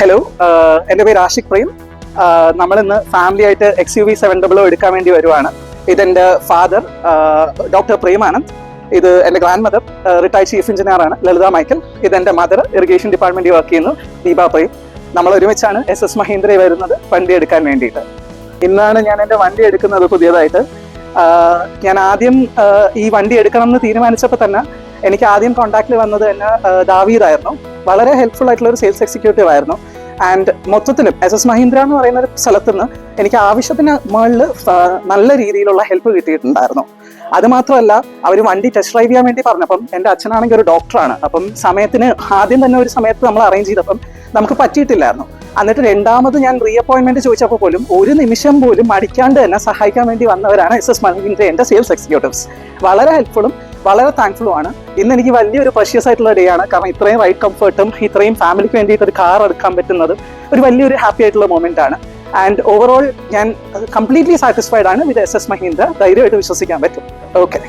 Hello, എൻ്റെ പേര് ആഷിഖ് പ്രേം. നമ്മളിന്ന് ഫാമിലി ആയിട്ട് XUV 700 എടുക്കാൻ വേണ്ടി വരുവാണ്. ഇതെൻ്റെ ഫാദർ ഡോക്ടർ പ്രേം ആനന്ദ്. ഇത് എൻ്റെ grand mother retired chief engineer ആണ് ലളിത മൈക്കൽ. ഇതെൻ്റെ മദർ ഇറിഗേഷൻ ഡിപ്പാർട്ട്മെന്റിൽ വർക്ക് ചെയ്യുന്നു ദീപ പ്രേം. നമ്മൾ ഒരുമിച്ചാണ് SS മഹീന്ദ്രയിൽ വരുന്നത് വണ്ടി എടുക്കാൻ വേണ്ടിയിട്ട്. ഇന്നാണ് ഞാൻ എൻ്റെ വണ്ടി എടുക്കുന്നത് പുതിയതായിട്ട്. ഞാൻ ആദ്യം ഈ വണ്ടി എടുക്കണം എന്ന് തീരുമാനിച്ചപ്പോൾ തന്നെ എനിക്ക് ആദ്യം കോൺടാക്റ്റിൽ വന്നത് തന്നെ ദാവീദായിരുന്നു. വളരെ ഹെൽപ്ഫുൾ ആയിട്ടുള്ള ഒരു സെയിൽസ് എക്സിക്യൂട്ടീവ് ആയിരുന്നു. ആൻഡ് മൊത്തത്തിലും SS മഹീന്ദ്ര എന്ന് പറയുന്ന ഒരു സ്ഥലത്ത് നിന്ന് എനിക്ക് ആവശ്യത്തിന് മുകളിൽ നല്ല രീതിയിലുള്ള ഹെൽപ്പ് കിട്ടിയിട്ടുണ്ടായിരുന്നു. അത് മാത്രമല്ല, അവർ വണ്ടി ടെസ്റ്റ് ഡ്രൈവ് ചെയ്യാൻ വേണ്ടി പറഞ്ഞപ്പം എൻ്റെ അച്ഛനാണെങ്കിൽ ഒരു ഡോക്ടറാണ്. അപ്പം സമയത്തിന് ആദ്യം തന്നെ ഒരു സമയത്ത് നമ്മൾ അറേഞ്ച് ചെയ്തപ്പം നമുക്ക് പറ്റിയിട്ടില്ലായിരുന്നു. എന്നിട്ട് രണ്ടാമത് ഞാൻ റീഅപ്പോയിൻമെന്റ് ചോദിച്ചപ്പോൾ പോലും ഒരു നിമിഷം പോലും മടിക്കാണ്ട് തന്നെ സഹായിക്കാൻ വേണ്ടി വന്നവരാണ് SS മഹീന്ദ്ര എൻ്റെ സെയിൽസ് എക്സിക്യൂട്ടീവ്സ്. വളരെ ഹെൽപ്ഫുള്ളും വളരെ താങ്ക്ഫുള്ളുമാണ്. ഇന്ന് എനിക്ക് വലിയൊരു പ്രഷ്യസ് ആയിട്ടുള്ള ഡേ ആണ്. കാരണം ഇത്രയും റൈഡ് കംഫർട്ടും ഇത്രയും ഫാമിലിക്ക് വേണ്ടിയിട്ട് ഒരു കാർ എടുക്കാൻ പറ്റുന്നതും ഒരു വലിയൊരു ഹാപ്പി ആയിട്ടുള്ള മൊമെന്റ് ആണ്. ആൻഡ് ഓവറോൾ ഞാൻ കംപ്ലീറ്റ്ലി സാറ്റിസ്ഫൈഡ് ആണ് വിത്ത് SS മഹീന്ദ്ര. ധൈര്യമായിട്ട് വിശ്വസിക്കാൻ പറ്റും. ഓക്കെ.